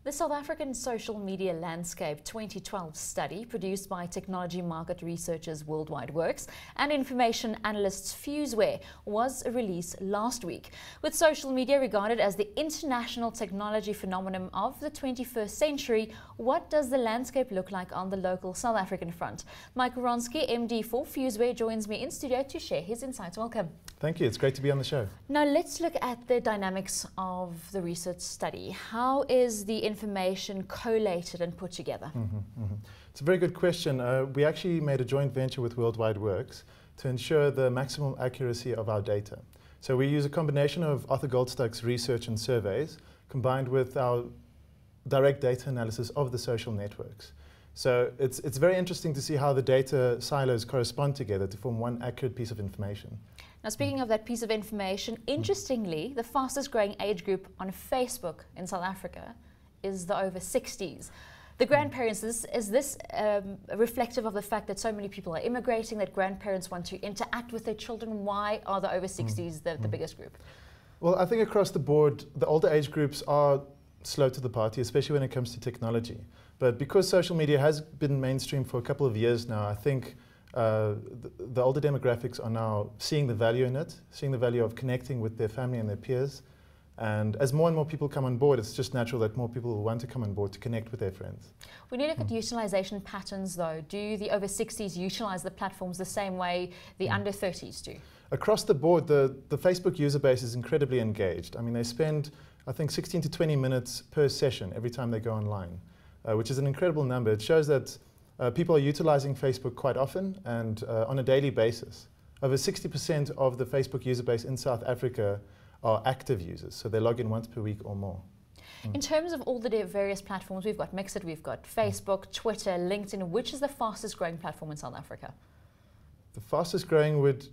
The South African Social Media Landscape 2012 study, produced by technology market researchers Worldwide Works and information analysts Fuseware, was released last week. With social media regarded as the international technology phenomenon of the 21st century, what does the landscape look like on the local South African front? Mike Wronski, MD for Fuseware, joins me in studio to share his insights. Welcome. Thank you. It's great to be on the show. Now let's look at the dynamics of the research study. How is the information collated and put together? It's a very good question. We actually made a joint venture with Worldwide Works to ensure the maximum accuracy of our data. So we use a combination of Arthur Goldstuck's research and surveys combined with our direct data analysis of the social networks. So it's very interesting to see how the data silos correspond together to form one accurate piece of information. Now, speaking of that piece of information, interestingly, the fastest growing age group on Facebook in South Africa is the over 60s. The grandparents, is this reflective of the fact that so many people are immigrating, that grandparents want to interact with their children? Why are the over 60s the biggest group? Well, I think across the board, the older age groups are slow to the party, especially when it comes to technology. But because social media has been mainstream for a couple of years now, I think the older demographics are now seeing the value in it, seeing the value of connecting with their family and their peers. And as more and more people come on board, it's just natural that more people will want to come on board to connect with their friends. When you look at utilization patterns, though, do the over 60s utilize the platforms the same way the under 30s do? Across the board, the Facebook user base is incredibly engaged. I mean, they spend, I think, 16 to 20 minutes per session every time they go online, which is an incredible number. It shows that people are utilizing Facebook quite often and on a daily basis. Over 60% of the Facebook user base in South Africa are active users, so they log in once per week or more. In terms of all the various platforms, we've got Mixit, we've got Facebook, Twitter, LinkedIn. Which is the fastest growing platform in South Africa? The fastest growing would...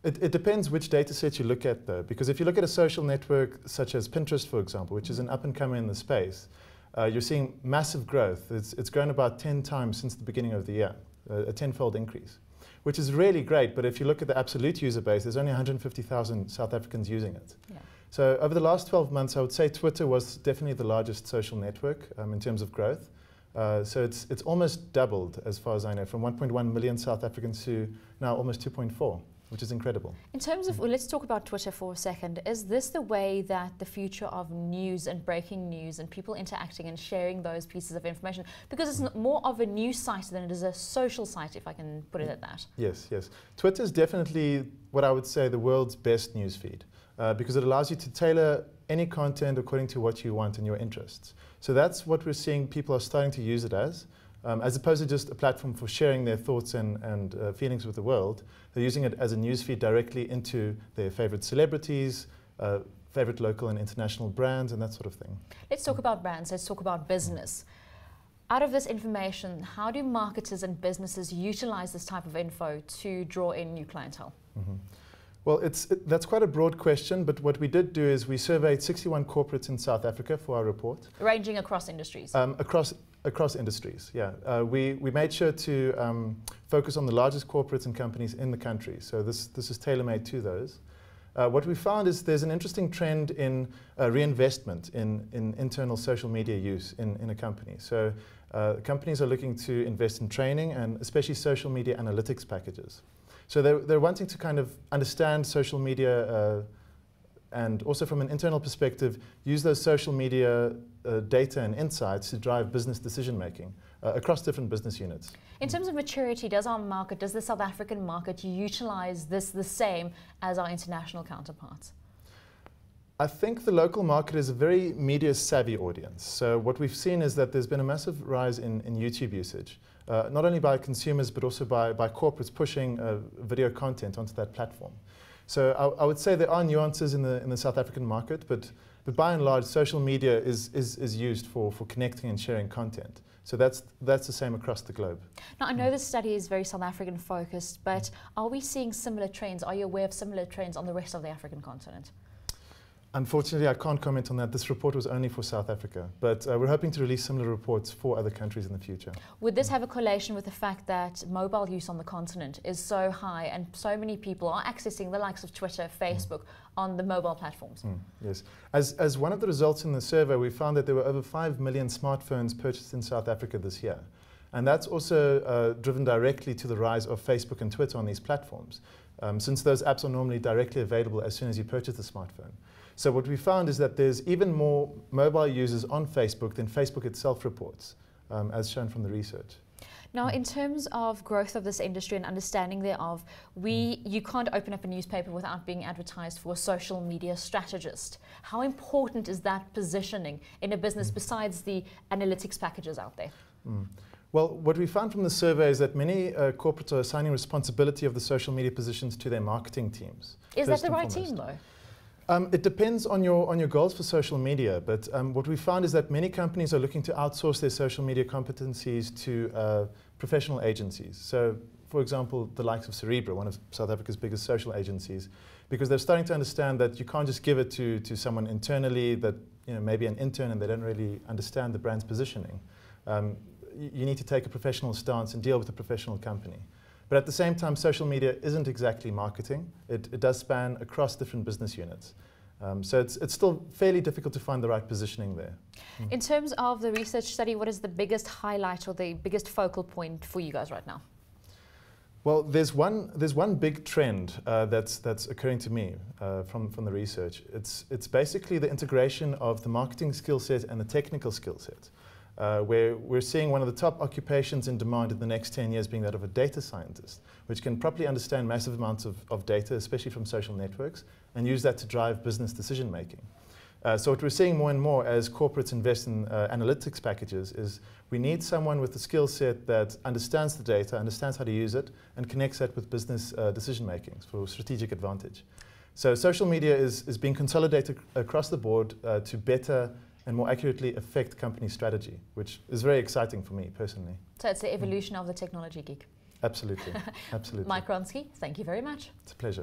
It depends which data set you look at, though, because if you look at a social network such as Pinterest, for example, which is an up-and-comer in the space, you're seeing massive growth. It's grown about 10 times since the beginning of the year, a 10-fold increase, which is really great. But if you look at the absolute user base, there's only 150,000 South Africans using it. Yeah. So over the last 12 months, I would say Twitter was definitely the largest social network in terms of growth. So it's almost doubled, as far as I know, from 1.1 million South Africans to now almost 2.4. Which is incredible. In terms of, well, let's talk about Twitter for a second. Is this the way that the future of news and breaking news and people interacting and sharing those pieces of information, because it's more of a news site than it is a social site, if I can put it at that? Yes, yes. Twitter is definitely what I would say the world's best news feed, because it allows you to tailor any content according to what you want and your interests. So that's what we're seeing people are starting to use it as opposed to just a platform for sharing their thoughts and feelings with the world. They're using it as a newsfeed directly into their favorite celebrities, favorite local and international brands, and that sort of thing. Let's talk about brands. Let's talk about business. Out of this information, how do marketers and businesses utilize this type of info to draw in new clientele? Well, that's quite a broad question, but what we did do is we surveyed 61 corporates in South Africa for our report. Ranging across industries? Across industries, yeah. We made sure to focus on the largest corporates and companies in the country, so this is tailor-made to those. What we found is there's an interesting trend in reinvestment in internal social media use in a company. So companies are looking to invest in training and especially social media analytics packages. So they're wanting to kind of understand social media and also from an internal perspective, use those social media data and insights to drive business decision making across different business units. In terms of maturity, does the South African market utilize this the same as our international counterparts? I think the local market is a very media savvy audience. So what we've seen is that there's been a massive rise in YouTube usage, not only by consumers but also by corporates pushing video content onto that platform. So I would say there are nuances in the South African market, but by and large, social media is used for connecting and sharing content. So that's the same across the globe. Now, I know this study is very South African focused, but are we seeing similar trends? Are you aware of similar trends on the rest of the African continent? Unfortunately, I can't comment on that. This report was only for South Africa, but we're hoping to release similar reports for other countries in the future. Would this have a correlation with the fact that mobile use on the continent is so high and so many people are accessing the likes of Twitter, Facebook on the mobile platforms? Yes. As one of the results in the survey, we found that there were over 5 million smartphones purchased in South Africa this year. And that's also driven directly to the rise of Facebook and Twitter on these platforms, since those apps are normally directly available as soon as you purchase the smartphone. So what we found is that there's even more mobile users on Facebook than Facebook itself reports, as shown from the research. Now, in terms of growth of this industry and understanding thereof, you can't open up a newspaper without being advertised for a social media strategist. How important is that positioning in a business besides the analytics packages out there? Well, what we found from the survey is that many corporates are assigning responsibility of the social media positions to their marketing teams. Is that the right team, though? It depends on your goals for social media, but what we found is that many companies are looking to outsource their social media competencies to professional agencies. So, for example, the likes of Cerebra, one of South Africa's biggest social agencies, because they're starting to understand that you can't just give it to someone internally that, maybe an intern and they don't really understand the brand's positioning. You need to take a professional stance and deal with a professional company. But at the same time, social media isn't exactly marketing. It does span across different business units. So it's still fairly difficult to find the right positioning there. In terms of the research study, what is the biggest highlight or the biggest focal point for you guys right now? Well, there's one big trend that's occurring to me from the research. It's basically the integration of the marketing skill set and the technical skill set. Where we're seeing one of the top occupations in demand in the next 10 years being that of a data scientist, which can properly understand massive amounts of data, especially from social networks, and use that to drive business decision making. So what we're seeing more and more as corporates invest in analytics packages is we need someone with the skill set that understands the data, understands how to use it, and connects that with business decision making for strategic advantage. So social media is being consolidated across the board to better and more accurately affect company strategy, which is very exciting for me personally. So it's the evolution of the technology geek. Absolutely, absolutely. Mike Wronski, thank you very much. It's a pleasure.